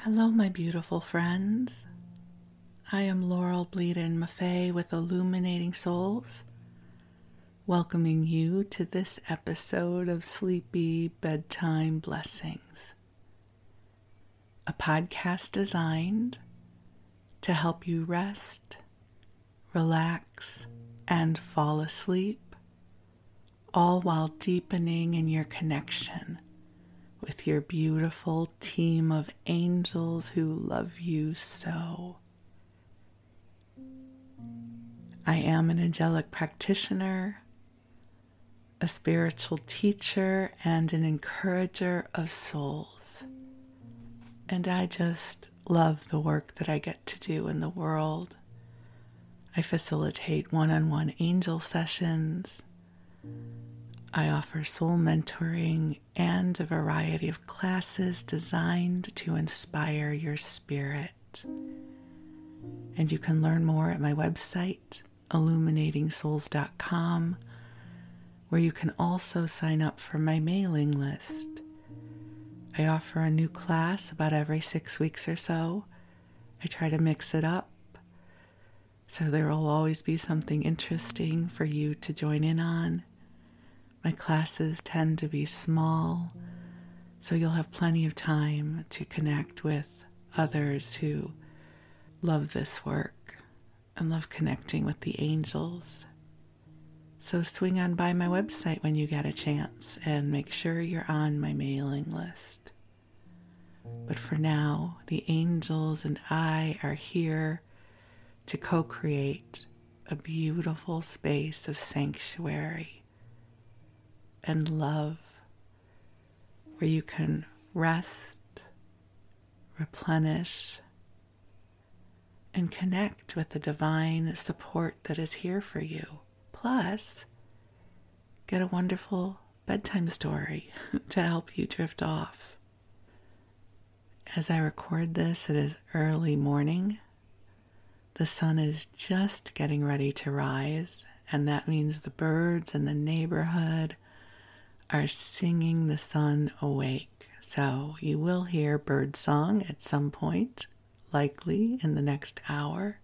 Hello, my beautiful friends. I am Bleadon-Maffei with Illuminating Souls, welcoming you to this episode of Sleepy Bedtime Blessings, a podcast designed to help you rest, relax, and fall asleep, all while deepening in your connection with your beautiful team of angels who love you so. I am an angelic practitioner, a spiritual teacher, and an encourager of souls. And I just love the work that I get to do in the world. I facilitate one-on-one angel sessions. I offer soul mentoring and a variety of classes designed to inspire your spirit. And you can learn more at my website, illuminatingsouls.com, where you can also sign up for my mailing list. I offer a new class about every 6 weeks or so. I try to mix it up, so there will always be something interesting for you to join in on. My classes tend to be small, so you'll have plenty of time to connect with others who love this work and love connecting with the angels. So swing on by my website when you get a chance and make sure you're on my mailing list. But for now, the angels and I are here to co-create a beautiful space of sanctuary and love, where you can rest, replenish, and connect with the divine support that is here for you. Plus, get a wonderful bedtime story to help you drift off. As I record this, it is early morning. The sun is just getting ready to rise, and that means the birds in the neighborhood are singing the sun awake. So you will hear bird song at some point, likely in the next hour.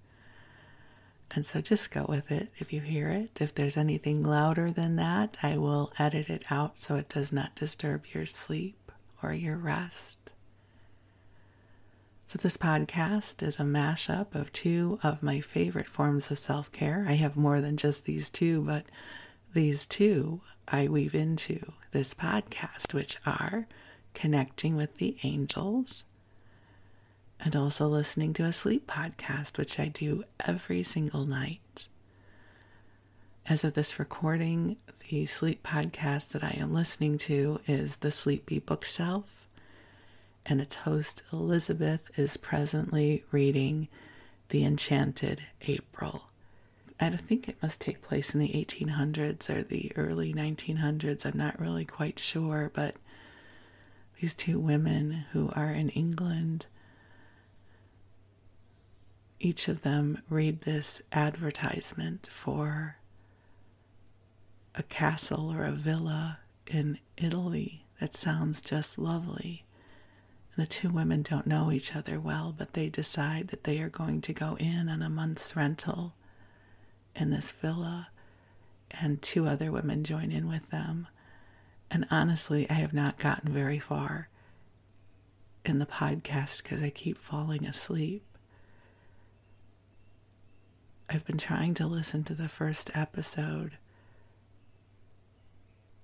And so just go with it if you hear it. If there's anything louder than that, I will edit it out so it does not disturb your sleep or your rest. So this podcast is a mashup of two of my favorite forms of self-care. I have more than just these two, but these two I weave into this podcast, which are connecting with the angels and also listening to a sleep podcast, which I do every single night. As of this recording, the sleep podcast that I am listening to is The Sleepy Bookshelf, and its host Elizabeth is presently reading The Enchanted April. I think it must take place in the 1800s or the early 1900s. I'm not really quite sure, but these two women who are in England, each of them read this advertisement for a castle or a villa in Italy that sounds just lovely. And the two women don't know each other well, but they decide that they are going to go in on a month's rental in this villa, and two other women join in with them. And honestly, I have not gotten very far in the podcast because I keep falling asleep. I've been trying to listen to the first episode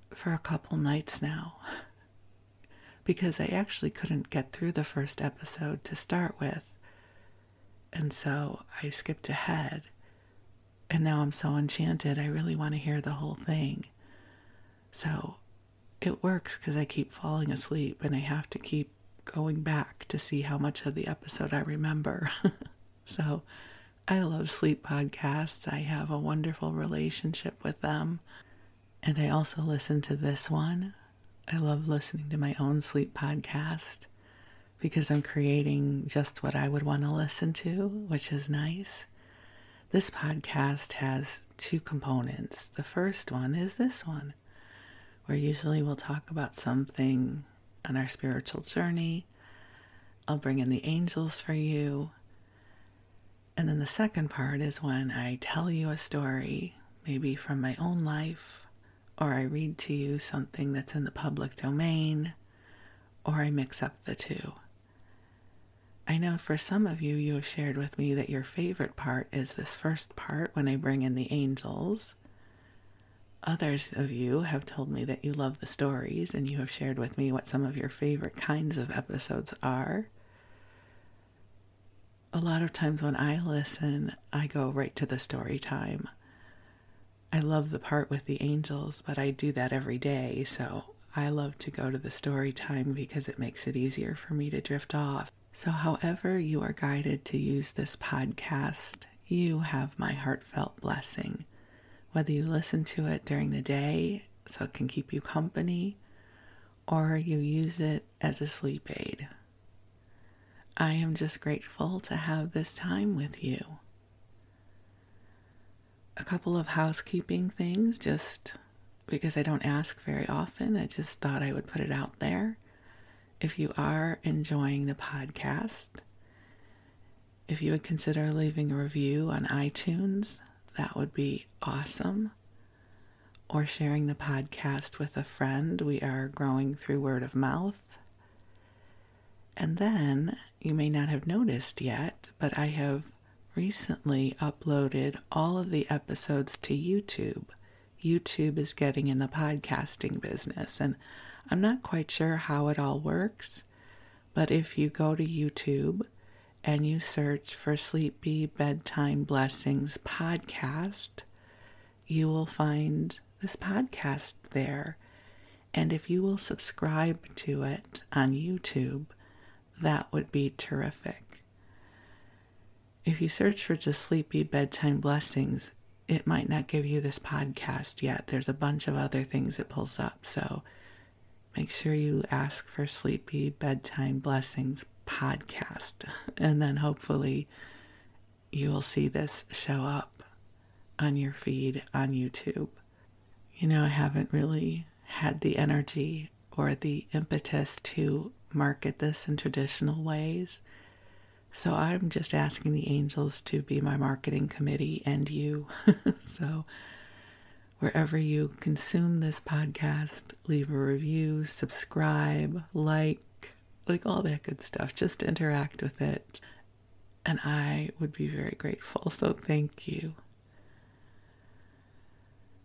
for a couple nights now because I actually couldn't get through the first episode to start with. And so I skipped ahead. And now I'm so enchanted, I really want to hear the whole thing. So it works because I keep falling asleep and I have to keep going back to see how much of the episode I remember. So I love sleep podcasts. I have a wonderful relationship with them. And I also listen to this one. I love listening to my own sleep podcast because I'm creating just what I would want to listen to, which is nice. This podcast has two components. The first one is this one, where usually we'll talk about something on our spiritual journey. I'll bring in the angels for you. And then the second part is when I tell you a story, maybe from my own life, or I read to you something that's in the public domain, or I mix up the two. I know for some of you, you have shared with me that your favorite part is this first part when I bring in the angels. Others of you have told me that you love the stories, and you have shared with me what some of your favorite kinds of episodes are. A lot of times when I listen, I go right to the story time. I love the part with the angels, but I do that every day, so I love to go to the story time because it makes it easier for me to drift off. So however you are guided to use this podcast, you have my heartfelt blessing. Whether you listen to it during the day so it can keep you company, or you use it as a sleep aid. I am just grateful to have this time with you. A couple of housekeeping things, just because I don't ask very often, I just thought I would put it out there. If you are enjoying the podcast, if you would consider leaving a review on iTunes, that would be awesome. Or sharing the podcast with a friend. We are growing through word of mouth. And then, you may not have noticed yet, but I have recently uploaded all of the episodes to YouTube. YouTube is getting in the podcasting business, and I'm not quite sure how it all works, but if you go to YouTube and you search for Sleepy Bedtime Blessings podcast, you will find this podcast there. And if you will subscribe to it on YouTube, that would be terrific. If you search for just Sleepy Bedtime Blessings, it might not give you this podcast yet. There's a bunch of other things it pulls up, so make sure you ask for Sleepy Bedtime Blessings podcast, and then hopefully you will see this show up on your feed on YouTube. You know, I haven't really had the energy or the impetus to market this in traditional ways. So I'm just asking the angels to be my marketing committee and you. So wherever you consume this podcast, leave a review, subscribe, like all that good stuff. Just interact with it. And I would be very grateful. So thank you.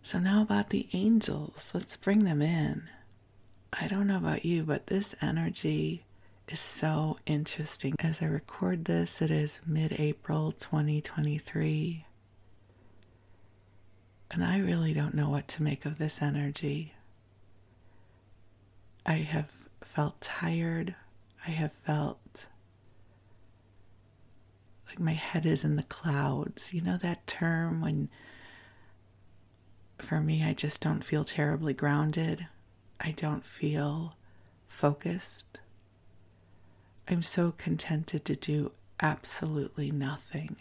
So now about the angels. Let's bring them in. I don't know about you, but this energy is so interesting. As I record this, it is mid-April 2023. And I really don't know what to make of this energy. I have felt tired. I have felt like my head is in the clouds. You know that term when, for me, I just don't feel terribly grounded. I don't feel focused. I'm so contented to do absolutely nothing.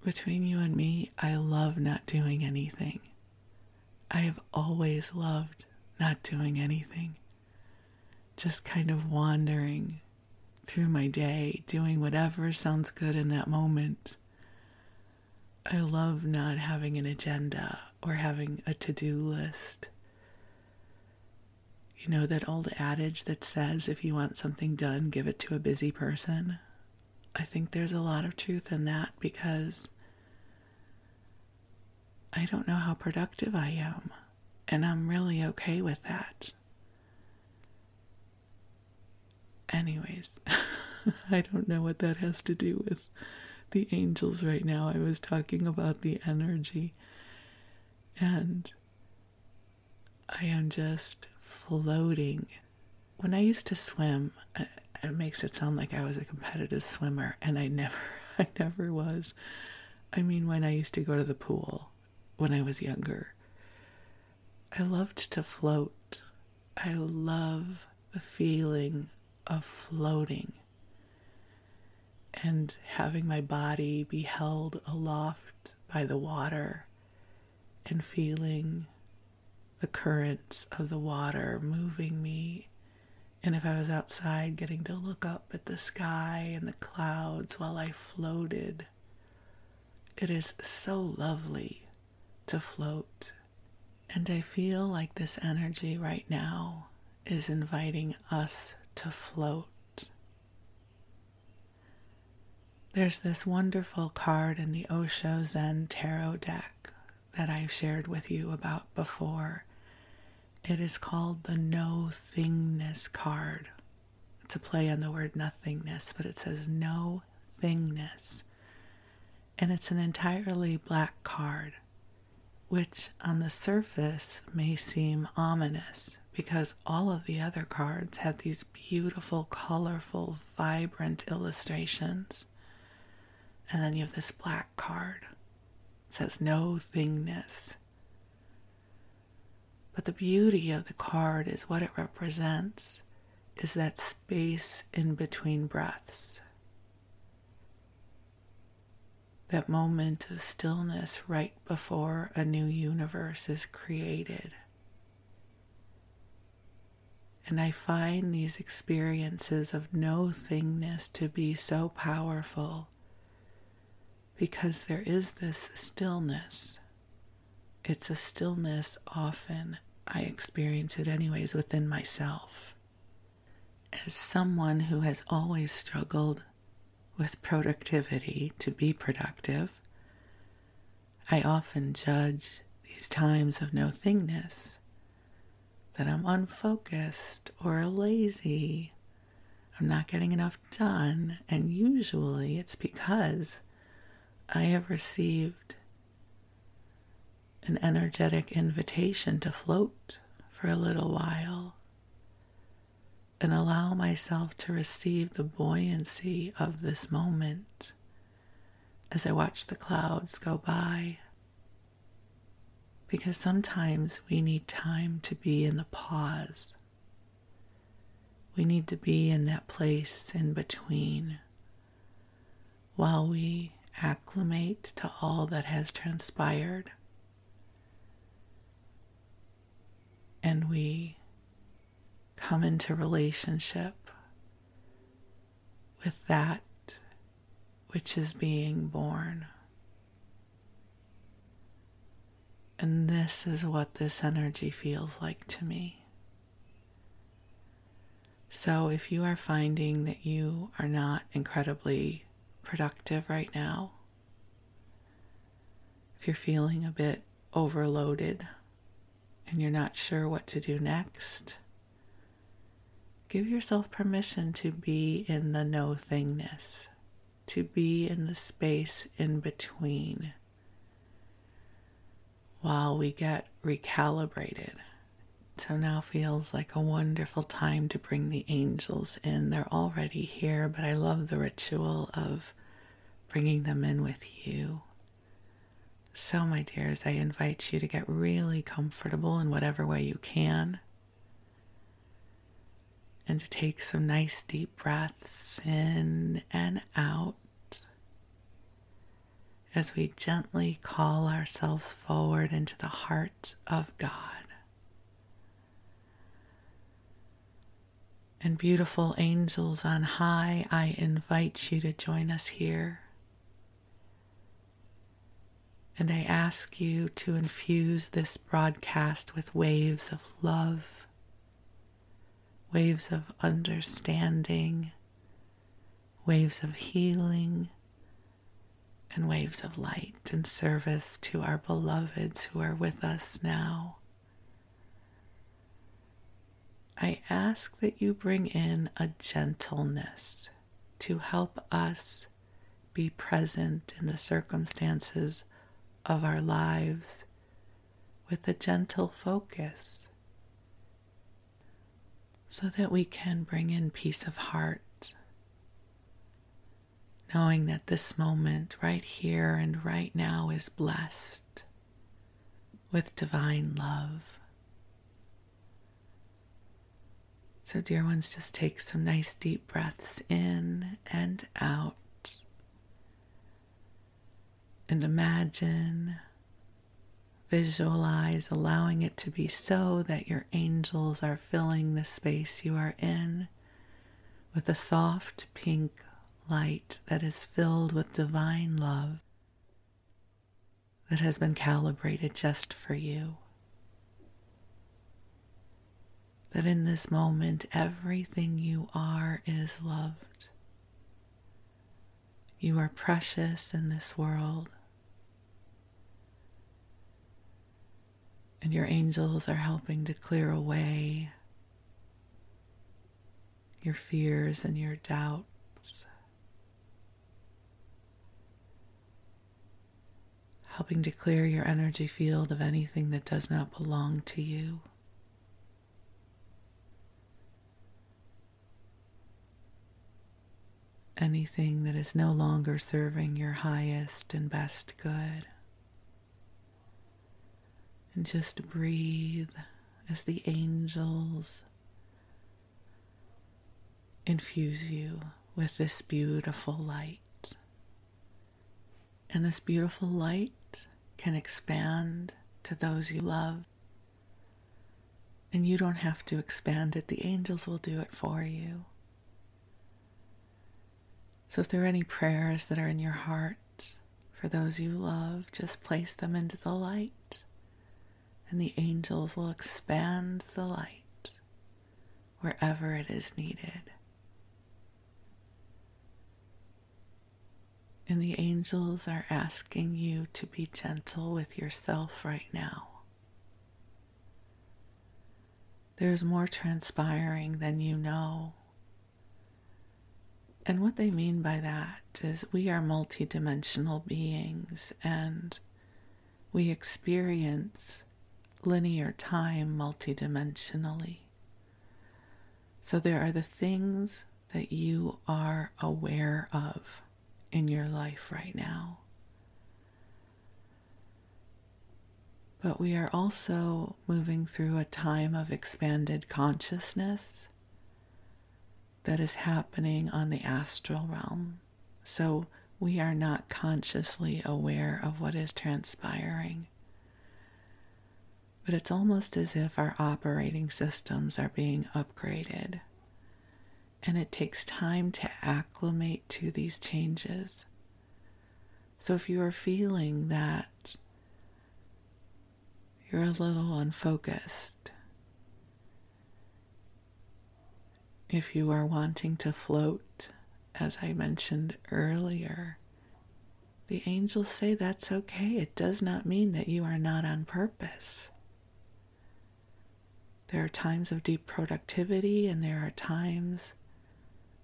Between you and me, I love not doing anything. I have always loved not doing anything. Just kind of wandering through my day, doing whatever sounds good in that moment. I love not having an agenda or having a to-do list. You know that old adage that says if you want something done, give it to a busy person? I think there's a lot of truth in that because I don't know how productive I am, and I'm really okay with that. Anyways, I don't know what that has to do with the angels right now. I was talking about the energy, and I am just floating. When I used to swim, it makes it sound like I was a competitive swimmer, and I never was. I mean, when I used to go to the pool when I was younger, I loved to float. I love the feeling of floating and having my body be held aloft by the water and feeling the currents of the water moving me. And if I was outside, getting to look up at the sky and the clouds while I floated. It is so lovely to float. And I feel like this energy right now is inviting us to float. There's this wonderful card in the Osho Zen Tarot deck that I've shared with you about before. It is called the No-Thingness card. It's a play on the word nothingness, but it says No-Thingness. And it's an entirely black card, which on the surface may seem ominous because all of the other cards have these beautiful, colorful, vibrant illustrations. And then you have this black card. It says No-Thingness. But the beauty of the card is what it represents is that space in between breaths. That moment of stillness right before a new universe is created. And I find these experiences of no-thingness to be so powerful because there is this stillness. It's a stillness often, I experience it anyways, within myself. As someone who has always struggled with productivity to be productive, I often judge these times of no-thingness, that I'm unfocused or lazy, I'm not getting enough done, and usually it's because I have received an energetic invitation to float for a little while and allow myself to receive the buoyancy of this moment as I watch the clouds go by. Because sometimes we need time to be in the pause. We need to be in that place in between while we acclimate to all that has transpired. And we come into relationship with that which is being born. And this is what this energy feels like to me. So if you are finding that you are not incredibly productive right now, if you're feeling a bit overloaded and you're not sure what to do next, give yourself permission to be in the no-thingness, to be in the space in between while we get recalibrated. So now feels like a wonderful time to bring the angels in. They're already here, but I love the ritual of bringing them in with you. So, my dears, I invite you to get really comfortable in whatever way you can and to take some nice deep breaths in and out as we gently call ourselves forward into the heart of God. And beautiful angels on high, I invite you to join us here. And I ask you to infuse this broadcast with waves of love, waves of understanding, waves of healing, and waves of light and service to our beloveds who are with us now. I ask that you bring in a gentleness to help us be present in the circumstances of our lives with a gentle focus so that we can bring in peace of heart, knowing that this moment right here and right now is blessed with divine love. So dear ones, just take some nice deep breaths in and out. And imagine, Visualize allowing it to be so that your angels are filling the space you are in with a soft pink light that is filled with divine love that has been calibrated just for you. That in this moment, everything you are is loved. You are precious in this world. And your angels are helping to clear away your fears and your doubts, helping to clear your energy field of anything that does not belong to you. Anything that is no longer serving your highest and best good. And just breathe as the angels infuse you with this beautiful light. And this beautiful light can expand to those you love. And you don't have to expand it. The angels will do it for you. So if there are any prayers that are in your heart for those you love, just place them into the light. And the angels will expand the light wherever it is needed. And the angels are asking you to be gentle with yourself right now. There's more transpiring than you know. And what they mean by that is we are multidimensional beings and we experience linear time multidimensionally. So there are the things that you are aware of in your life right now. But we are also moving through a time of expanded consciousness that is happening on the astral realm. So we are not consciously aware of what is transpiring. But it's almost as if our operating systems are being upgraded. And it takes time to acclimate to these changes. So if you are feeling that you're a little unfocused, if you are wanting to float, as I mentioned earlier, the angels say that's okay. It does not mean that you are not on purpose. There are times of deep productivity and there are times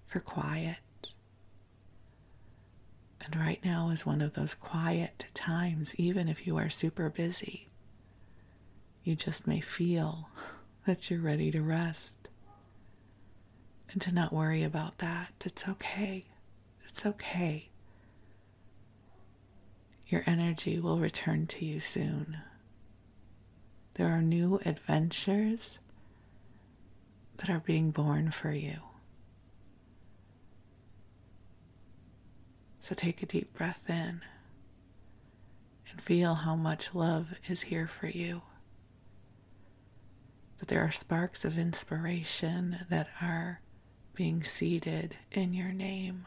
for quiet. And right now is one of those quiet times, even if you are super busy. You just may feel that you're ready to rest. And to not worry about that. It's okay. It's okay. Your energy will return to you soon. There are new adventures that are being born for you. So take a deep breath in and feel how much love is here for you. That there are sparks of inspiration that are being seeded in your name.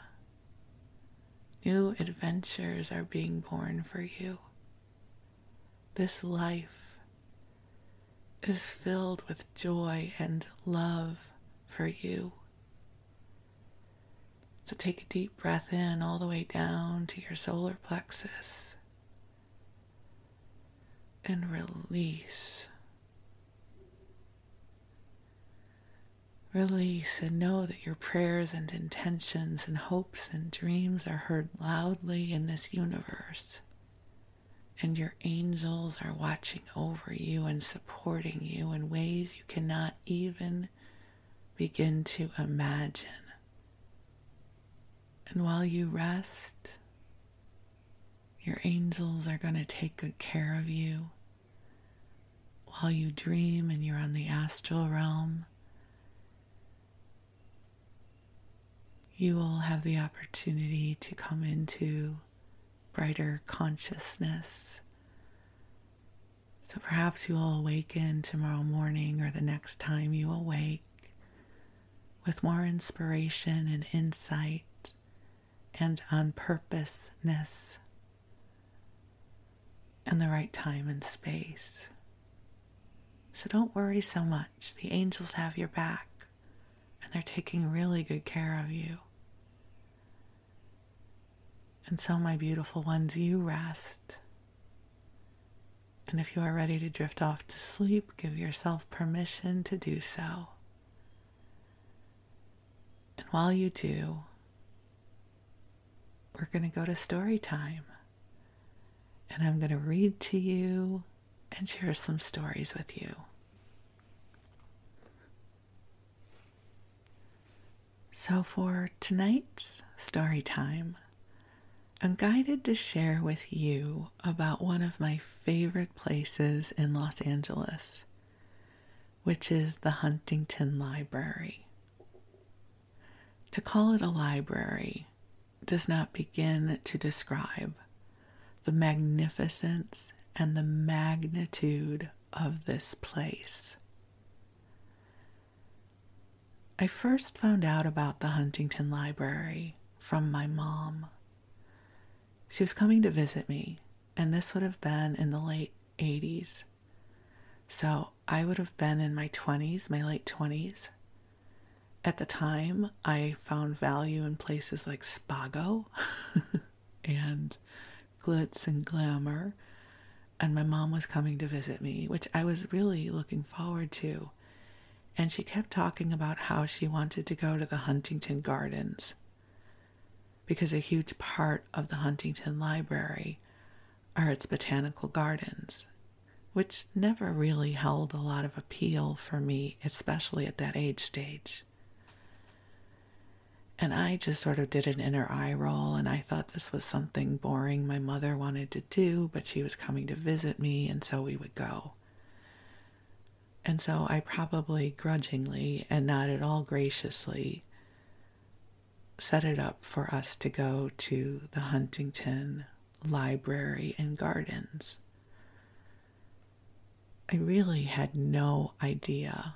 New adventures are being born for you. This life is filled with joy and love for you. So take a deep breath in all the way down to your solar plexus and release. Release and know that your prayers and intentions and hopes and dreams are heard loudly in this universe. And your angels are watching over you and supporting you in ways you cannot even begin to imagine. And while you rest, your angels are going to take good care of you. While you dream and you're on the astral realm, you will have the opportunity to come into brighter consciousness So perhaps you will awaken tomorrow morning or the next time you awake with more inspiration and insight and on purposeness and the right time and space. So don't worry so much. The angels have your back and they're taking really good care of you. And so, my beautiful ones, you rest. And if you are ready to drift off to sleep, give yourself permission to do so. And while you do, we're going to go to story time. And I'm going to read to you and share some stories with you. So for tonight's story time, I'm guided to share with you about one of my favorite places in Los Angeles, which is the Huntington Library. To call it a library does not begin to describe the magnificence and the magnitude of this place. I first found out about the Huntington Library from my mom. She was coming to visit me, and this would have been in the late 80s. So I would have been in my 20s, my late 20s. At the time, I found value in places like Spago and glitz and glamour, and my mom was coming to visit me, which I was really looking forward to. And she kept talking about how she wanted to go to the Huntington Gardens, because a huge part of the Huntington Library are its botanical gardens, which never really held a lot of appeal for me, especially at that age stage. And I just sort of did an inner eye roll, and I thought this was something boring my mother wanted to do, but she was coming to visit me, and so we would go. And so I probably grudgingly and not at all graciously set it up for us to go to the Huntington Library and Gardens. I really had no idea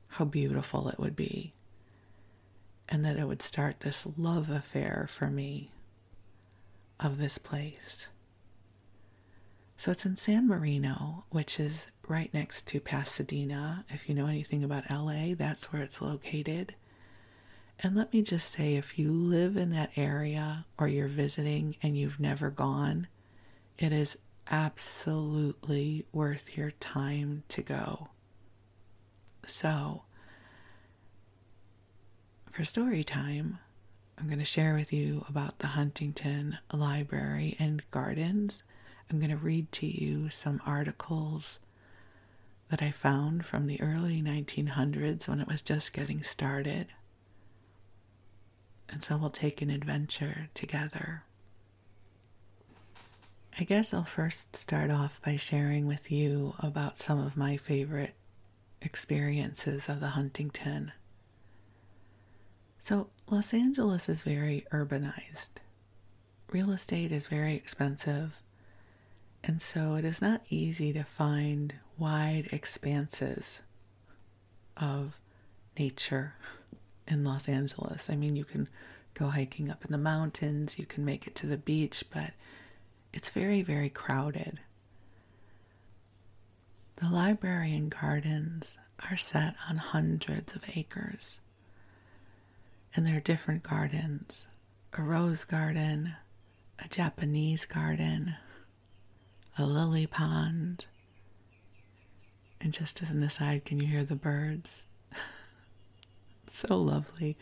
how beautiful it would be, and that it would start this love affair for me of this place. So it's in San Marino, which is right next to Pasadena. If you know anything about LA, that's where it's located. And let me just say, if you live in that area or you're visiting and you've never gone, it is absolutely worth your time to go. So, for story time, I'm going to share with you about the Huntington Library and Gardens. I'm going to read to you some articles that I found from the early 1900s when it was just getting started. And so we'll take an adventure together. I guess I'll first start off by sharing with you about some of my favorite experiences of the Huntington. So Los Angeles is very urbanized. Real estate is very expensive, and so it is not easy to find wide expanses of nature in Los Angeles. I mean, you can go hiking up in the mountains, you can make it to the beach, but it's very, very crowded. The library and gardens are set on hundreds of acres. And there are different gardens: a rose garden, a Japanese garden, a lily pond. And just as an aside, can you hear the birds? So lovely.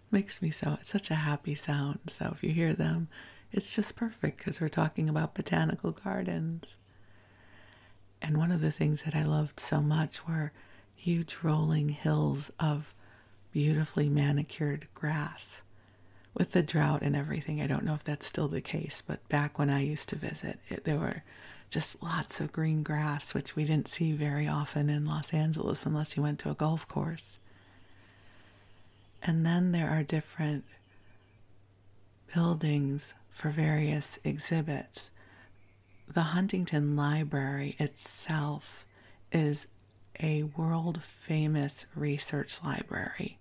Makes me it's such a happy sound. So if you hear them, it's just perfect because we're talking about botanical gardens. And one of the things that I loved so much were huge rolling hills of beautifully manicured grass. With the drought and everything, I don't know if that's still the case, but back when I used to visit, there were just lots of green grass, which we didn't see very often in Los Angeles unless you went to a golf course. And then there are different buildings for various exhibits. the Huntington Library itself is a world-famous research library.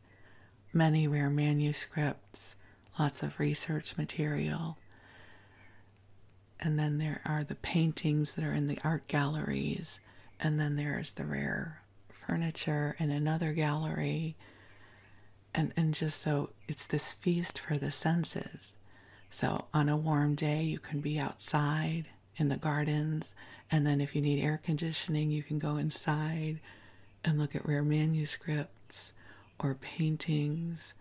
Many rare manuscripts, lots of research material. And then there are the paintings that are in the art galleries. And then there's the rare furniture in another gallery. And just so it's this feast for the senses. So on a warm day, you can be outside in the gardens. And then if you need air conditioning, you can go inside and look at rare manuscripts or paintings.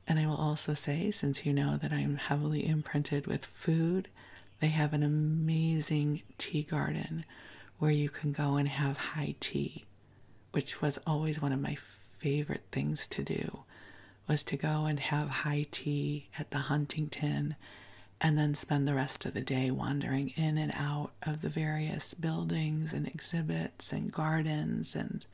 And I will also say, since you know that I'm heavily imprinted with food, they have an amazing tea garden where you can go and have high tea, which was always one of my favorite things to do, was to go and have high tea at the Huntington and then spend the rest of the day wandering in and out of the various buildings and exhibits and gardens. And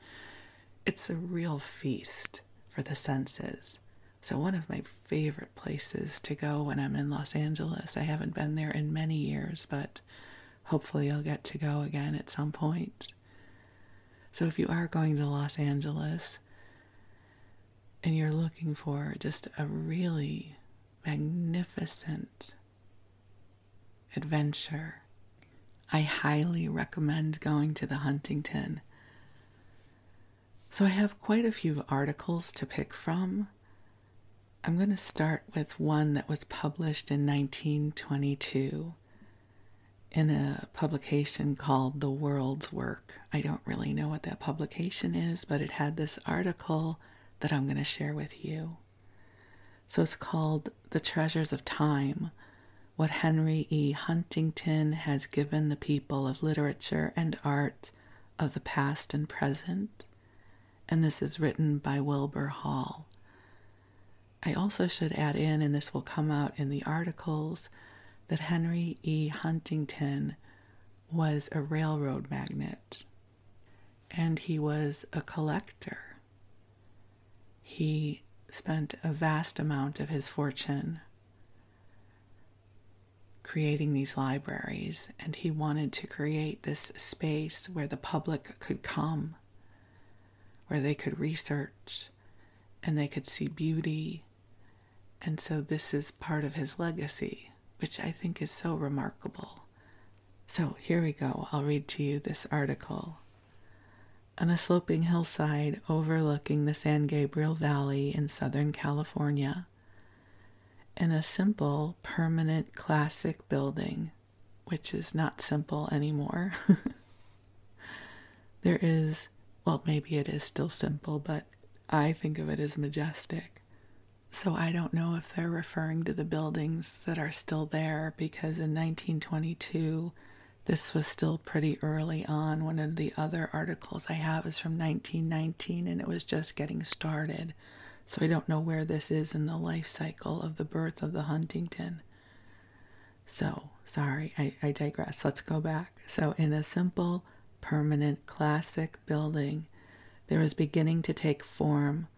it's a real feast for the senses. So one of my favorite places to go when I'm in Los Angeles. I haven't been there in many years, but hopefully I'll get to go again at some point. So if you are going to Los Angeles and you're looking for just a really magnificent adventure, I highly recommend going to the Huntington. So I have quite a few articles to pick from. I'm going to start with one that was published in 1922 in a publication called The World's Work. I don't really know what that publication is, but it had this article that I'm going to share with you. So it's called The Treasures of Time, What Henry E. Huntington Has Given the People of Literature and Art of the Past and Present. And this is written by Wilbur Hall. I also should add in, and this will come out in the articles, that Henry E. Huntington was a railroad magnate, and he was a collector. He spent a vast amount of his fortune creating these libraries, and he wanted to create this space where the public could come, where they could research and they could see beauty. And so this is part of his legacy, which I think is so remarkable. So here we go. I'll read to you this article. On a sloping hillside overlooking the San Gabriel Valley in Southern California, in a simple, permanent, classic building, which is not simple anymore, there is, well, maybe it is still simple, but I think of it as majestic. So I don't know if they're referring to the buildings that are still there, because in 1922, this was still pretty early on. One of the other articles I have is from 1919, and it was just getting started. So I don't know where this is in the life cycle of the birth of the Huntington. So, sorry, I digress. Let's go back. So in a simple, permanent, classic building, there is beginning to take form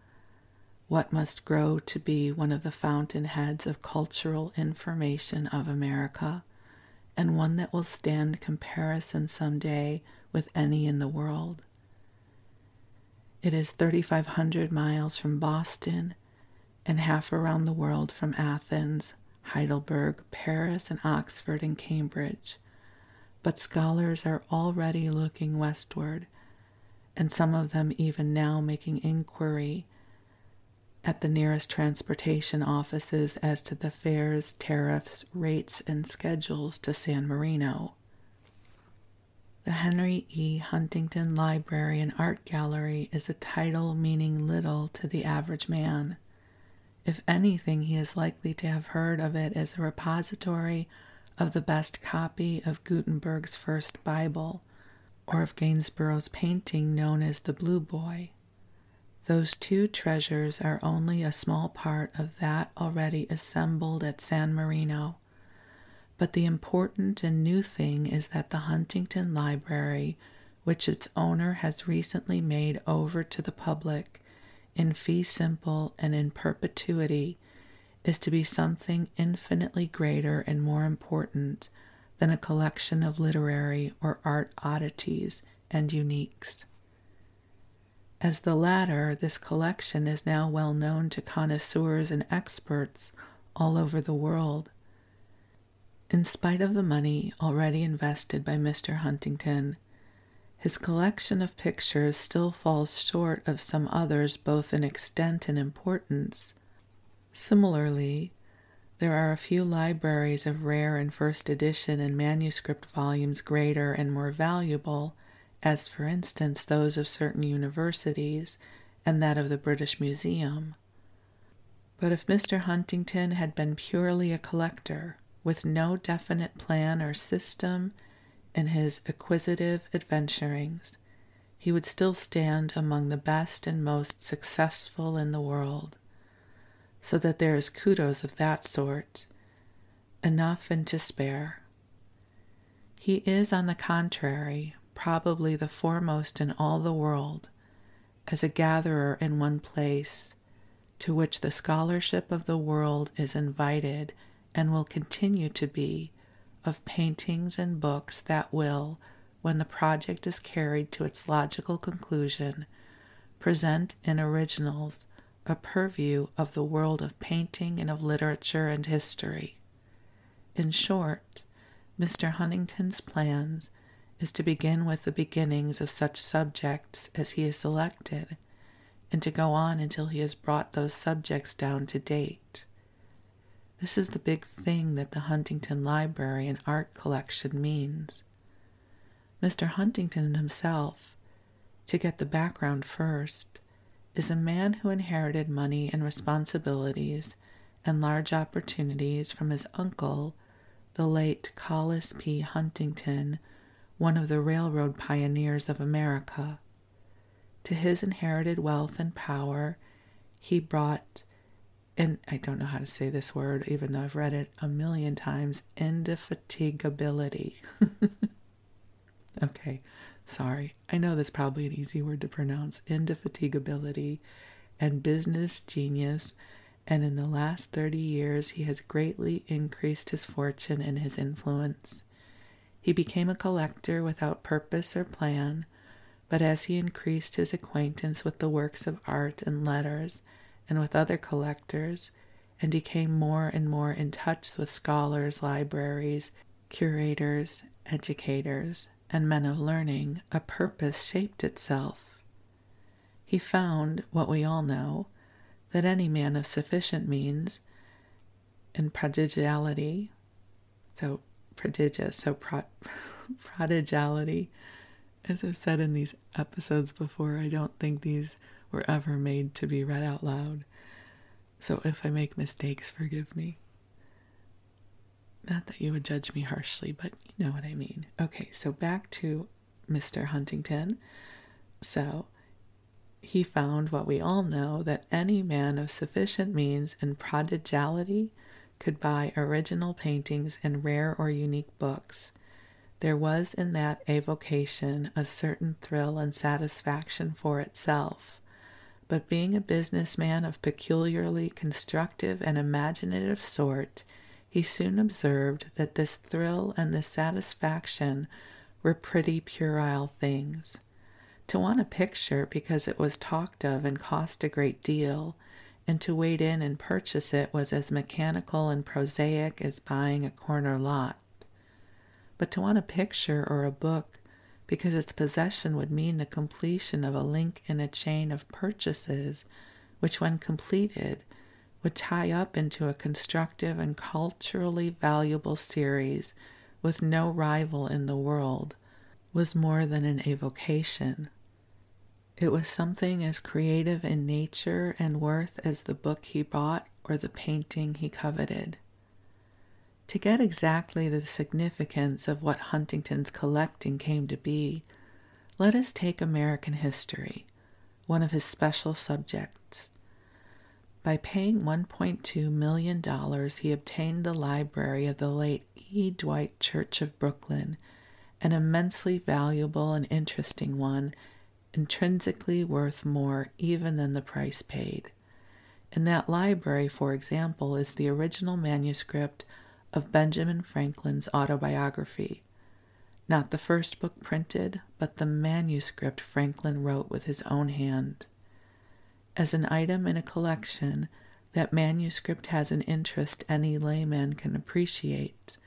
what must grow to be one of the fountainheads of cultural information of America, and one that will stand comparison someday with any in the world. It is 3,500 miles from Boston and half around the world from Athens, Heidelberg, Paris, and Oxford and Cambridge. But scholars are already looking westward, and some of them even now making inquiry at the nearest transportation offices as to the fares, tariffs, rates, and schedules to San Marino. The Henry E. Huntington Library and Art Gallery is a title meaning little to the average man. If anything, he is likely to have heard of it as a repository of the best copy of Gutenberg's first Bible, or of Gainsborough's painting known as The Blue Boy. Those two treasures are only a small part of that already assembled at San Marino. But the important and new thing is that the Huntington Library, which its owner has recently made over to the public in fee simple and in perpetuity, is to be something infinitely greater and more important than a collection of literary or art oddities and uniques. As the latter, this collection is now well known to connoisseurs and experts all over the world. In spite of the money already invested by Mr. Huntington, his collection of pictures still falls short of some others both in extent and importance. Similarly, there are a few libraries of rare and first edition and manuscript volumes greater and more valuable, as for instance those of certain universities and that of the British Museum. But if Mr. Huntington had been purely a collector, with no definite plan or system in his acquisitive adventurings, he would still stand among the best and most successful in the world. So that there is kudos of that sort, enough and to spare. He is, on the contrary, probably the foremost in all the world, as a gatherer in one place, to which the scholarship of the world is invited and will continue to be, of paintings and books that will, when the project is carried to its logical conclusion, present in originals a purview of the world of painting and of literature and history. In short, Mr. Huntington's plans is to begin with the beginnings of such subjects as he has selected, and to go on until he has brought those subjects down to date. This is the big thing that the Huntington Library and Art Collection means. Mr. Huntington himself, to get the background first, is a man who inherited money and responsibilities and large opportunities from his uncle, the late Collis P. Huntington, one of the railroad pioneers of America. To his inherited wealth and power, he brought, and I don't know how to say this word, even though I've read it a million times, indefatigability. Okay, sorry. I know that's probably an easy word to pronounce. Indefatigability and business genius, and in the last 30 years he has greatly increased his fortune and his influence. He became a collector without purpose or plan, but as he increased his acquaintance with the works of art and letters and with other collectors, and became more and more in touch with scholars, libraries, curators, educators, and men of learning, a purpose shaped itself. He found, what we all know, that any man of sufficient means and prodigality, prodigality, as I've said in these episodes before, I don't think these were ever made to be read out loud. So if I make mistakes, forgive me. Not that you would judge me harshly, but you know what I mean. Okay, so back to Mr. Huntington. So he found what we all know, that any man of sufficient means and prodigality could buy original paintings and rare or unique books. There was in that avocation a certain thrill and satisfaction for itself. But being a businessman of peculiarly constructive and imaginative sort, he soon observed that this thrill and this satisfaction were pretty puerile things. To want a picture because it was talked of and cost a great deal, and to wade in and purchase it was as mechanical and prosaic as buying a corner lot. But to want a picture or a book because its possession would mean the completion of a link in a chain of purchases, which when completed would tie up into a constructive and culturally valuable series with no rival in the world, was more than an avocation. It was something as creative in nature and worth as the book he bought or the painting he coveted. To get exactly the significance of what Huntington's collecting came to be, let us take American history, one of his special subjects. By paying $1.2 million, he obtained the library of the late E. Dwight Church of Brooklyn, an immensely valuable and interesting one, intrinsically worth more even than the price paid. In that library, for example, is the original manuscript of Benjamin Franklin's autobiography. Not the first book printed, but the manuscript Franklin wrote with his own hand. As an item in a collection, that manuscript has an interest any layman can appreciate,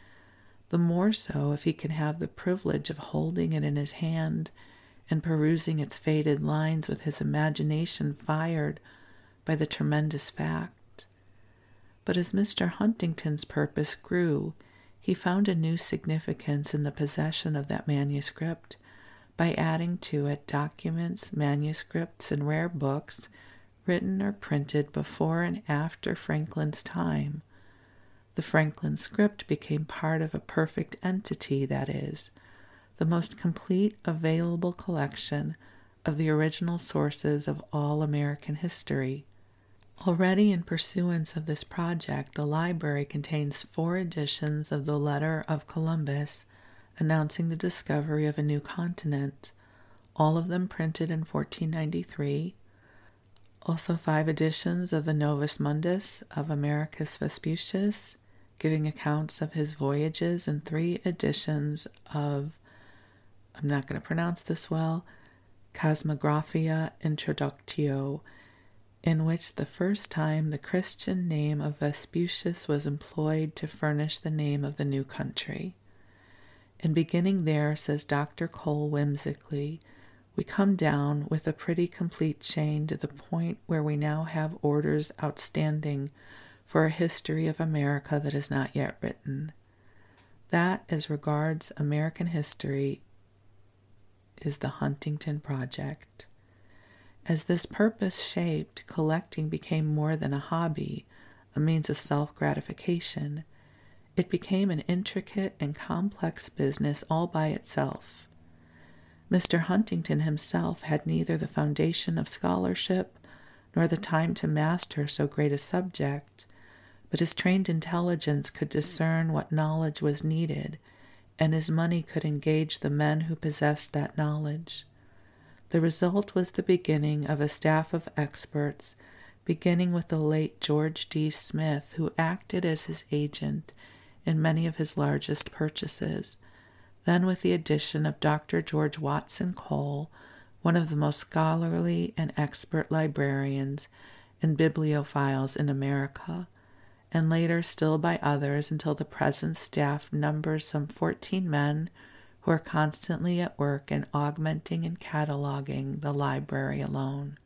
the more so if he can have the privilege of holding it in his hand and perusing its faded lines with his imagination fired by the tremendous fact. But as Mr. Huntington's purpose grew, he found a new significance in the possession of that manuscript by adding to it documents, manuscripts, and rare books written or printed before and after Franklin's time. The Franklin script became part of a perfect entity, that is, the most complete available collection of the original sources of all American history. Already in pursuance of this project, the library contains 4 editions of the Letter of Columbus announcing the discovery of a new continent, all of them printed in 1493, also 5 editions of the Novus Mundus of Americus Vespucius, giving accounts of his voyages, and 3 editions of, I'm not going to pronounce this well, Cosmographia Introductio, in which the first time the Christian name of Vespucius was employed to furnish the name of the new country. And beginning there, says Dr. Cole whimsically, we come down with a pretty complete chain to the point where we now have orders outstanding for a history of America that is not yet written. That, as regards American history, is the Huntington Project. As this purpose shaped, collecting became more than a hobby, a means of self-gratification. It became an intricate and complex business all by itself. Mr. Huntington himself had neither the foundation of scholarship nor the time to master so great a subject, but his trained intelligence could discern what knowledge was needed, and his money could engage the men who possessed that knowledge. The result was the beginning of a staff of experts, beginning with the late George D. Smith, who acted as his agent in many of his largest purchases, then with the addition of Dr. George Watson Cole, one of the most scholarly and expert librarians and bibliophiles in America, and later still by others until the present staff numbers some 14 men who are constantly at work in augmenting and cataloging the library alone.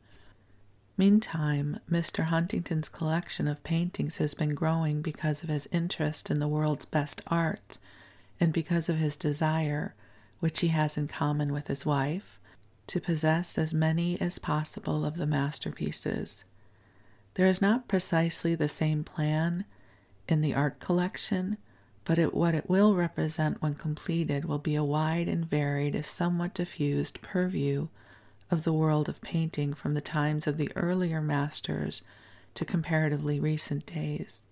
Meantime, Mr. Huntington's collection of paintings has been growing because of his interest in the world's best art and because of his desire, which he has in common with his wife, to possess as many as possible of the masterpieces. There is not precisely the same plan in the art collection, but what it will represent when completed will be a wide and varied, if somewhat diffused, purview of the world of painting from the times of the earlier masters to comparatively recent days.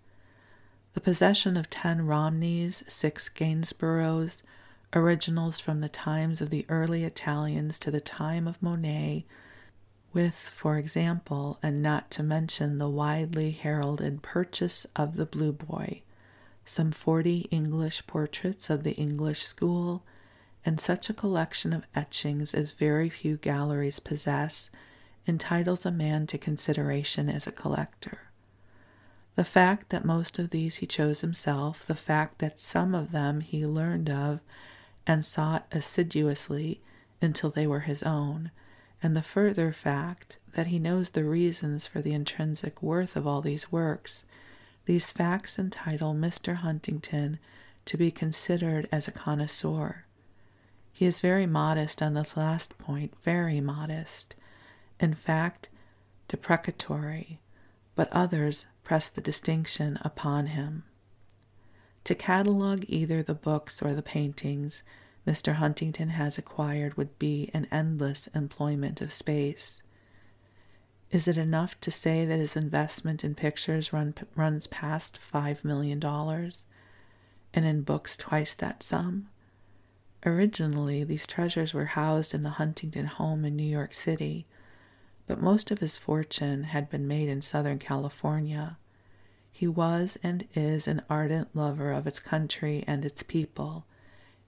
The possession of 10 Romneys, 6 Gainsboroughs, originals from the times of the early Italians to the time of Monet, with, for example, and not to mention the widely heralded purchase of the Blue Boy, some 40 English portraits of the English school, and such a collection of etchings as very few galleries possess, entitles a man to consideration as a collector. The fact that most of these he chose himself, the fact that some of them he learned of and sought assiduously until they were his own, and the further fact that he knows the reasons for the intrinsic worth of all these works, these facts entitle Mr. Huntington to be considered as a connoisseur. He is very modest on this last point, very modest, in fact, deprecatory, but others press the distinction upon him. To catalogue either the books or the paintings Mr. Huntington has acquired would be an endless employment of space. Is it enough to say that his investment in pictures runs past $5 million, and in books twice that sum? Originally, these treasures were housed in the Huntington home in New York City, but most of his fortune had been made in Southern California. He was and is an ardent lover of its country and its people,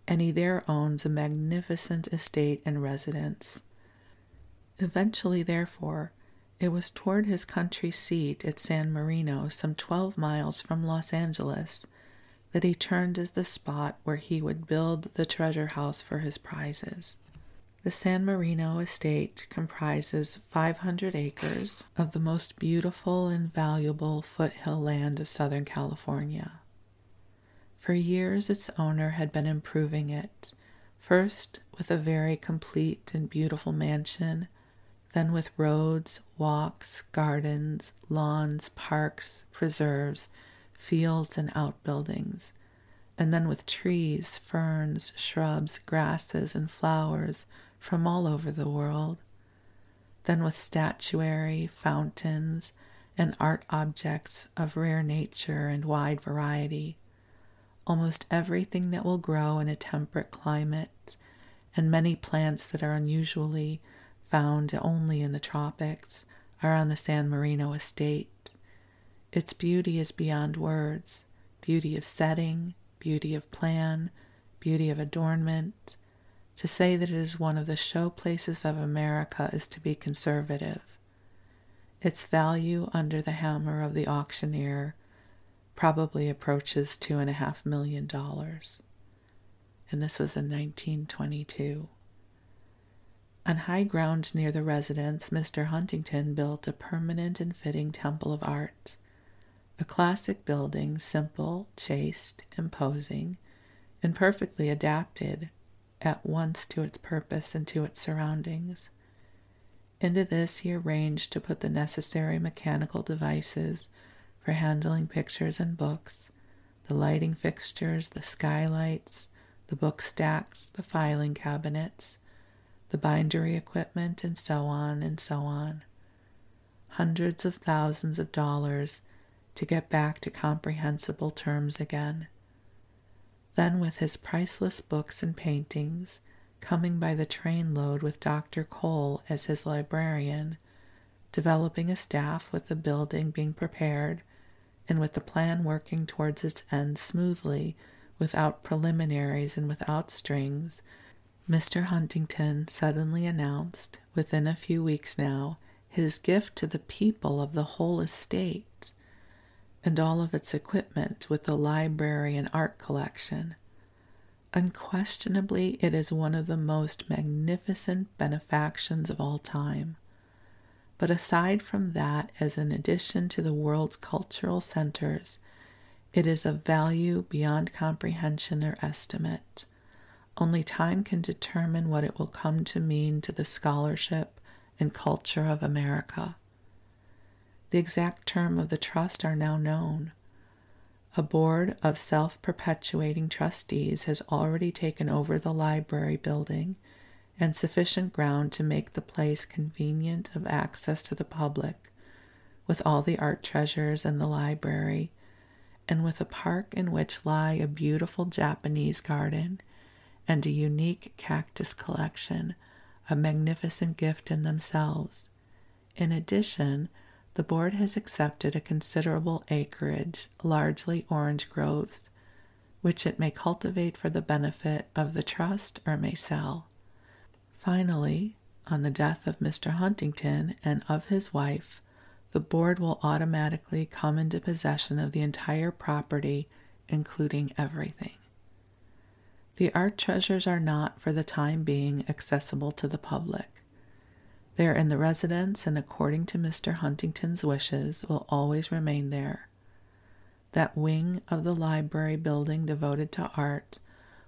and he there owns a magnificent estate and residence. Eventually, therefore, it was toward his country seat at San Marino, some 12 miles from Los Angeles, that he turned as the spot where he would build the treasure house for his prizes. The San Marino estate comprises 500 acres of the most beautiful and valuable foothill land of Southern California. For years, its owner had been improving it, first with a very complete and beautiful mansion, then with roads, walks, gardens, lawns, parks, preserves, fields, and outbuildings, and then with trees, ferns, shrubs, grasses, and flowers from all over the world, then with statuary, fountains, and art objects of rare nature and wide variety, almost everything that will grow in a temperate climate, and many plants that are unusually found only in the tropics are on the San Marino estate. Its beauty is beyond words, beauty of setting, beauty of plan, beauty of adornment. To say that it is one of the show places of America is to be conservative. Its value under the hammer of the auctioneer probably approaches $2.5 million. And this was in 1922. On high ground near the residence, Mr. Huntington built a permanent and fitting temple of art. A classic building, simple, chaste, imposing, and perfectly adapted at once to its purpose and to its surroundings. Into this he arranged to put the necessary mechanical devices for handling pictures and books, the lighting fixtures, the skylights, the book stacks, the filing cabinets, the bindery equipment, and so on and so on. Hundreds of thousands of dollars to get back to comprehensible terms again. Then with his priceless books and paintings, coming by the trainload with Dr. Cole as his librarian, developing a staff with the building being prepared, and with the plan working towards its end smoothly, without preliminaries and without strings, Mr. Huntington suddenly announced, within a few weeks now, his gift to the people of the whole estate, and all of its equipment with the library and art collection. Unquestionably, it is one of the most magnificent benefactions of all time. But aside from that, as an addition to the world's cultural centers, it is of value beyond comprehension or estimate. Only time can determine what it will come to mean to the scholarship and culture of America. The exact term of the trust are now known. A board of self-perpetuating trustees has already taken over the library building and sufficient ground to make the place convenient of access to the public, with all the art treasures and the library, and with a park in which lie a beautiful Japanese garden and a unique cactus collection, a magnificent gift in themselves. In addition, the board has accepted a considerable acreage, largely orange groves, which it may cultivate for the benefit of the trust or may sell. Finally, on the death of Mr. Huntington and of his wife, the board will automatically come into possession of the entire property, including everything. The art treasures are not, for the time being, accessible to the public. They are in the residence and, according to Mr. Huntington's wishes, will always remain there. That wing of the library building devoted to art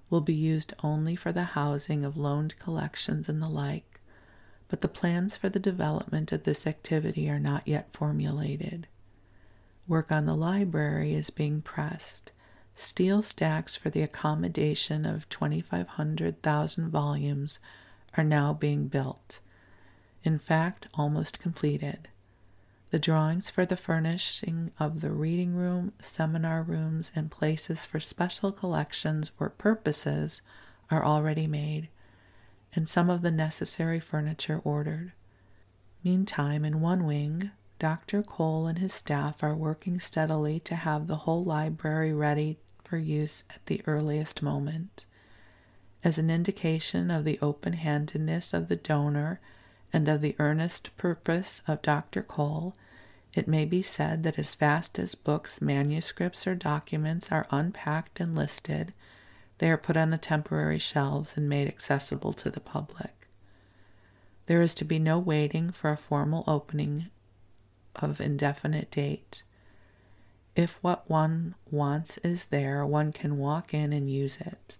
will be used only for the housing of loaned collections and the like, but the plans for the development of this activity are not yet formulated. Work on the library is being pressed. Steel stacks for the accommodation of 2,500,000 volumes are now being built. In fact, almost completed. The drawings for the furnishing of the reading room, seminar rooms, and places for special collections or purposes are already made, and some of the necessary furniture ordered. Meantime, in one wing, Dr. Cole and his staff are working steadily to have the whole library ready for use at the earliest moment. As an indication of the open-handedness of the donor and of the earnest purpose of Dr. Cole, it may be said that as fast as books, manuscripts, or documents are unpacked and listed, they are put on the temporary shelves and made accessible to the public. There is to be no waiting for a formal opening of indefinite date. If what one wants is there, one can walk in and use it.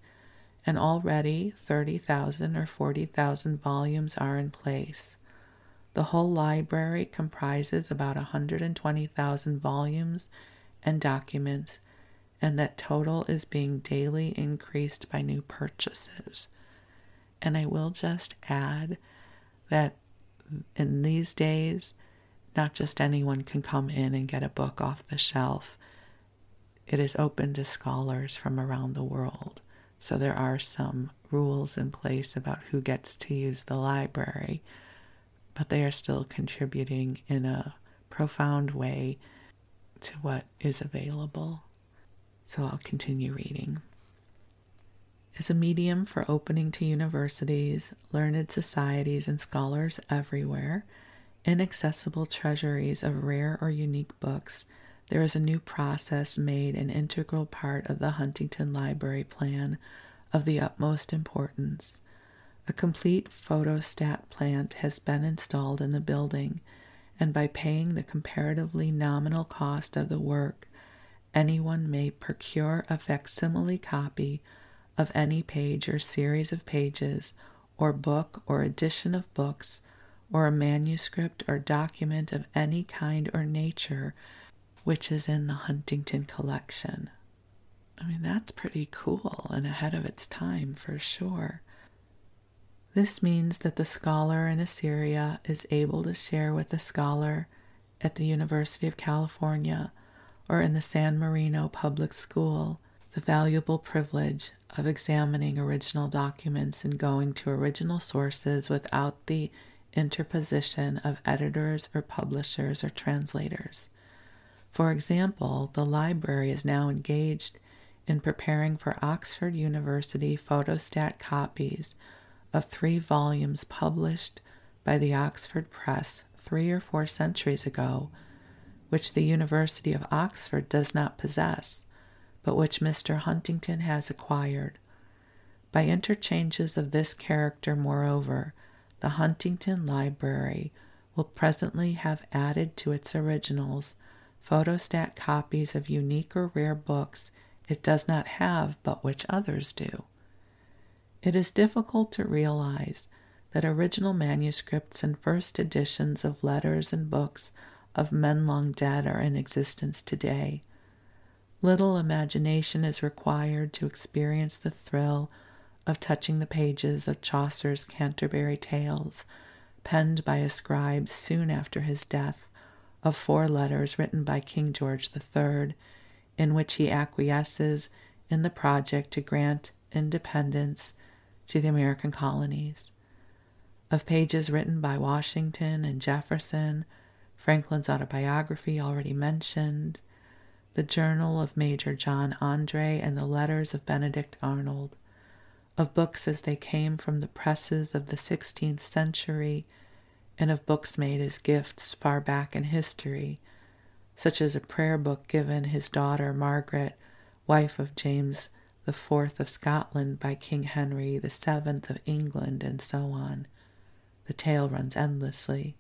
And already 30,000 or 40,000 volumes are in place. The whole library comprises about 120,000 volumes and documents, and that total is being daily increased by new purchases. And I will just add that in these days, not just anyone can come in and get a book off the shelf. It is open to scholars from around the world. So there are some rules in place about who gets to use the library, but they are still contributing in a profound way to what is available. So I'll continue reading. As a medium for opening to universities, learned societies, and scholars everywhere, inaccessible treasuries of rare or unique books, there is a new process made an integral part of the Huntington Library plan of the utmost importance. A complete photostat plant has been installed in the building, and by paying the comparatively nominal cost of the work, anyone may procure a facsimile copy of any page or series of pages, or book or edition of books, or a manuscript or document of any kind or nature which is in the Huntington collection. I mean, that's pretty cool and ahead of its time for sure. This means that the scholar in Assyria is able to share with the scholar at the University of California or in the San Marino public school the valuable privilege of examining original documents and going to original sources without the interposition of editors or publishers or translators. For example, the library is now engaged in preparing for Oxford University photostat copies of 3 volumes published by the Oxford Press 3 or 4 centuries ago, which the University of Oxford does not possess, but which Mr. Huntington has acquired. By interchanges of this character, moreover, the Huntington Library will presently have added to its originals photostat copies of unique or rare books it does not have, but which others do. It is difficult to realize that original manuscripts and first editions of letters and books of men long dead are in existence today. Little imagination is required to experience the thrill of touching the pages of Chaucer's Canterbury Tales, penned by a scribe soon after his death, of 4 letters written by King George III, in which he acquiesces in the project to grant independence to the American colonies, of pages written by Washington and Jefferson, Franklin's autobiography already mentioned, the journal of Major John Andre, and the letters of Benedict Arnold, of books as they came from the presses of the 16th century, and of books made as gifts far back in history, such as a prayer book given his daughter Margaret, wife of James IV of Scotland, by King Henry VII of England, and so on. The tale runs endlessly.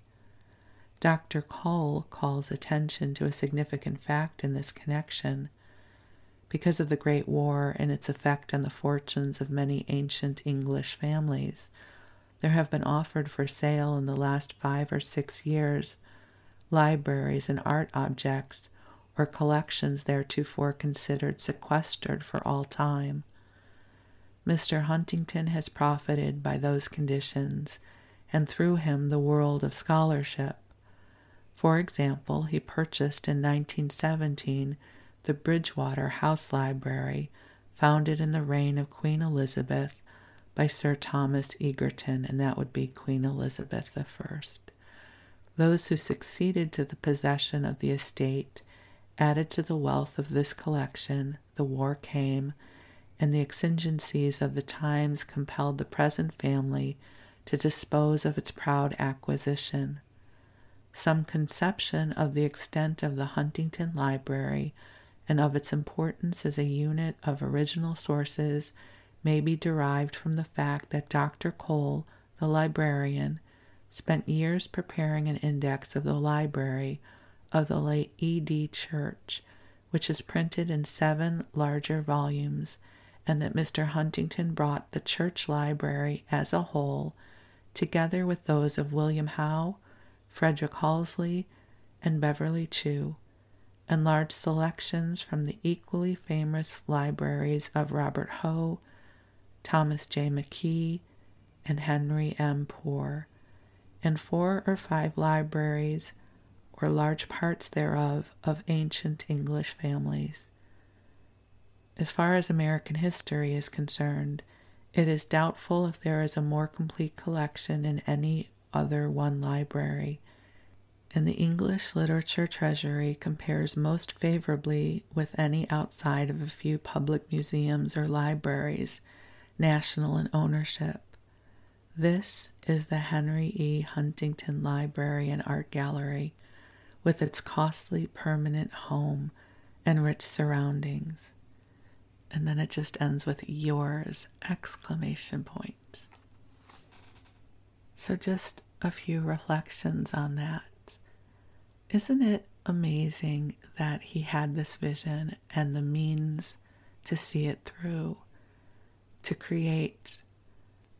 Dr. Cole calls attention to a significant fact in this connection. Because of the Great War and its effect on the fortunes of many ancient English families, there have been offered for sale in the last 5 or 6 years libraries and art objects or collections theretofore considered sequestered for all time. Mr. Huntington has profited by those conditions, and through him the world of scholarship. For example, he purchased in 1917 the Bridgewater House Library, founded in the reign of Queen Elizabeth by Sir Thomas Egerton, and that would be Queen Elizabeth I. Those who succeeded to the possession of the estate added to the wealth of this collection. The war came, and the exigencies of the times compelled the present family to dispose of its proud acquisition. Some conception of the extent of the Huntington Library and of its importance as a unit of original sources may be derived from the fact that Dr. Cole, the librarian, spent years preparing an index of the library of the late E.D. Church, which is printed in 7 larger volumes, and that Mr. Huntington brought the church library as a whole, together with those of William Howe, Frederick Halsey, and Beverly Chew, and large selections from the equally famous libraries of Robert Hoe, Thomas J. McKee, and Henry M. Poor, and 4 or 5 libraries, or large parts thereof, of ancient English families. As far as American history is concerned, it is doubtful if there is a more complete collection in any other one library, and the English literature treasury compares most favorably with any outside of a few public museums or libraries, national in ownership. This is the Henry E. Huntington Library and Art Gallery, with its costly permanent home and rich surroundings. And then it just ends with yours, exclamation point. So just a few reflections on that. Isn't it amazing that he had this vision and the means to see it through, to create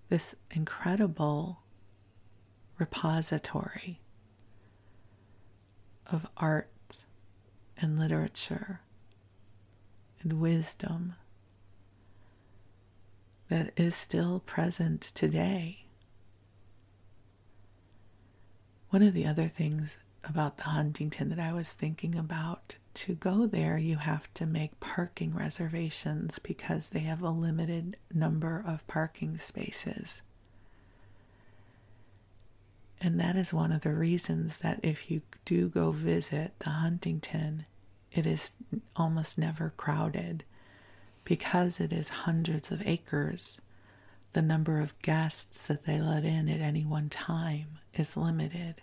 this incredible repository of art and literature and wisdom that is still present today? One of the other things about the Huntington that I was thinking about, to go there you have to make parking reservations because they have a limited number of parking spaces. And that is one of the reasons that if you do go visit the Huntington, it is almost never crowded. Because it is hundreds of acres, the number of guests that they let in at any one time is limited.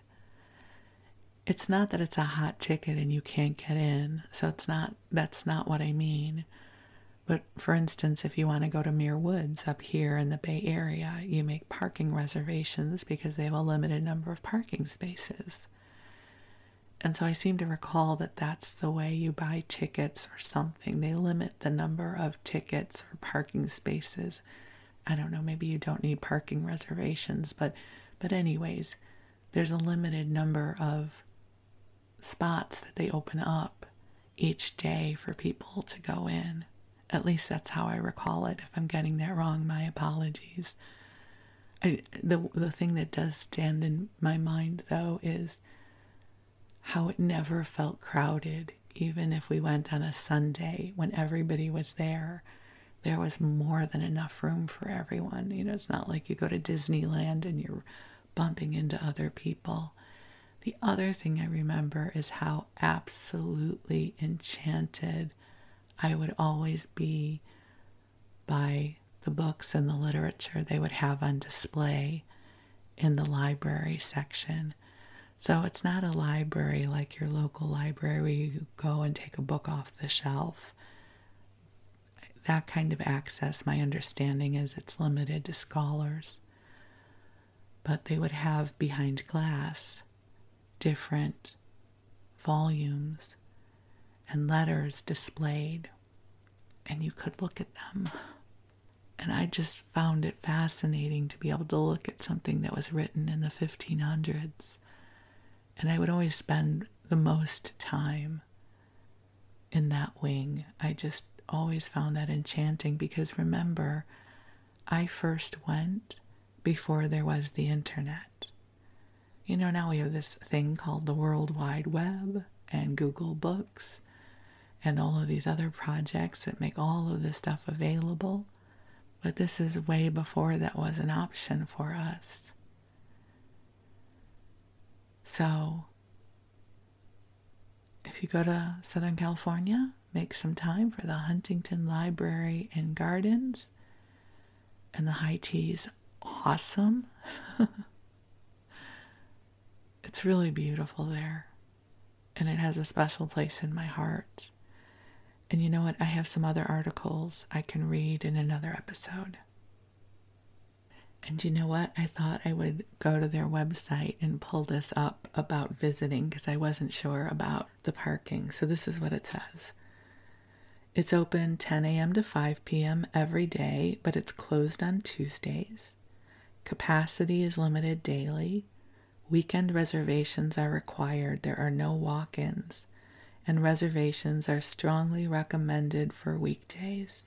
It's not that it's a hot ticket and you can't get in, so that's not what I mean. But for instance, if you want to go to Muir Woods up here in the Bay Area, you make parking reservations because they have a limited number of parking spaces. And so I seem to recall that that's the way you buy tickets or something. They limit the number of tickets or parking spaces. I don't know, maybe you don't need parking reservations, but anyways, there's a limited number of spots that they open up each day for people to go in. At least that's how I recall it. If I'm getting that wrong, my apologies. The thing that does stand in my mind, though, is how it never felt crowded. Even if we went on a Sunday when everybody was there, there was more than enough room for everyone. You know, it's not like you go to Disneyland and you're bumping into other people. The other thing I remember is how absolutely enchanted I would always be by the books and the literature they would have on display in the library section. So it's not a library like your local library where you go and take a book off the shelf. That kind of access, my understanding is it's limited to scholars. But they would have behind glass different volumes and letters displayed, and you could look at them. And I just found it fascinating to be able to look at something that was written in the 1500s. And I would always spend the most time in that wing. I just always found that enchanting because remember, I first went before there was the internet. You know, now we have this thing called the World Wide Web and Google Books and all of these other projects that make all of this stuff available. But this is way before that was an option for us. So if you go to Southern California, make some time for the Huntington Library and Gardens. And the high tea is awesome. It's really beautiful there. And it has a special place in my heart. And you know what? I have some other articles I can read in another episode. And you know what? I thought I would go to their website and pull this up about visiting because I wasn't sure about the parking. So this is what it says. It's open 10 a.m. to 5 p.m. every day, but it's closed on Tuesdays. Capacity is limited daily. Weekend reservations are required. There are no walk-ins. And reservations are strongly recommended for weekdays.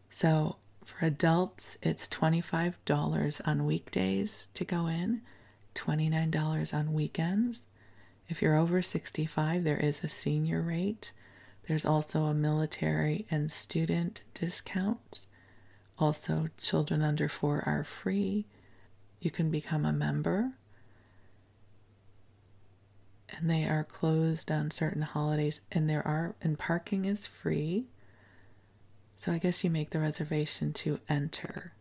So for adults, it's $25 on weekdays to go in, $29 on weekends. If you're over 65, there is a senior rate. There's also a military and student discount. Also, children under 4 are free. You can become a member. And they are closed on certain holidays, and parking is free. So I guess you make the reservation to enter.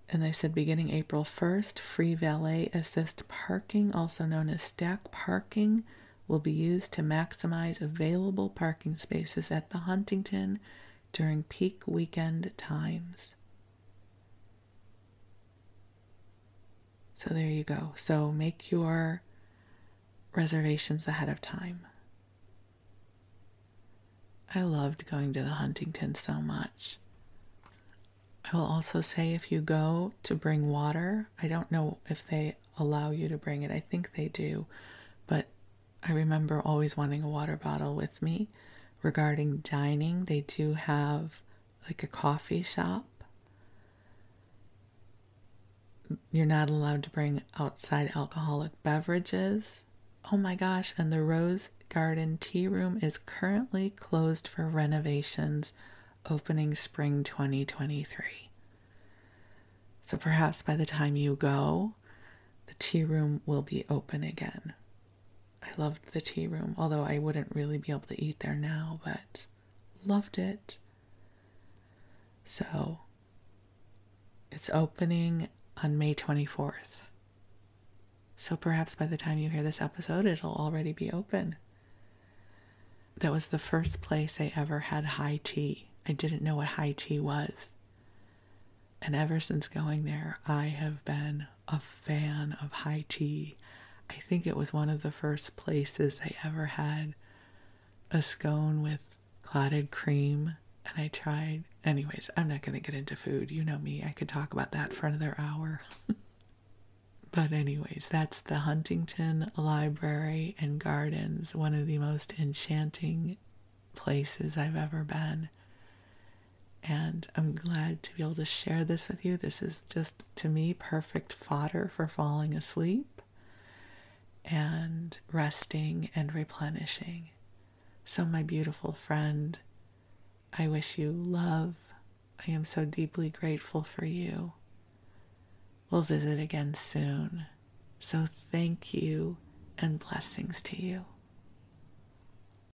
And they said beginning April 1st, free valet assist parking, also known as stack parking, will be used to maximize available parking spaces at the Huntington during peak weekend times. So there you go. So make your reservations ahead of time. I loved going to the Huntington so much. I will also say if you go to bring water, I don't know if they allow you to bring it. I think they do. But I remember always wanting a water bottle with me. Regarding dining, they do have like a coffee shop. You're not allowed to bring outside alcoholic beverages. Oh my gosh, and the Rose Garden Tea Room is currently closed for renovations, opening spring 2023. So perhaps by the time you go, the tea room will be open again. I loved the tea room, although I wouldn't really be able to eat there now, but loved it. So it's opening on May 24th. So perhaps by the time you hear this episode, it'll already be open. That was the first place I ever had high tea. I didn't know what high tea was. And ever since going there, I have been a fan of high tea. I think it was one of the first places I ever had a scone with clotted cream. And I tried. Anyways, I'm not going to get into food. You know me. I could talk about that for another hour. But anyways, that's the Huntington Library and Gardens, one of the most enchanting places I've ever been. And I'm glad to be able to share this with you. This is just, to me, perfect fodder for falling asleep and resting and replenishing. So my beautiful friend, I wish you love. I am so deeply grateful for you. We'll visit again soon. So thank you and blessings to you.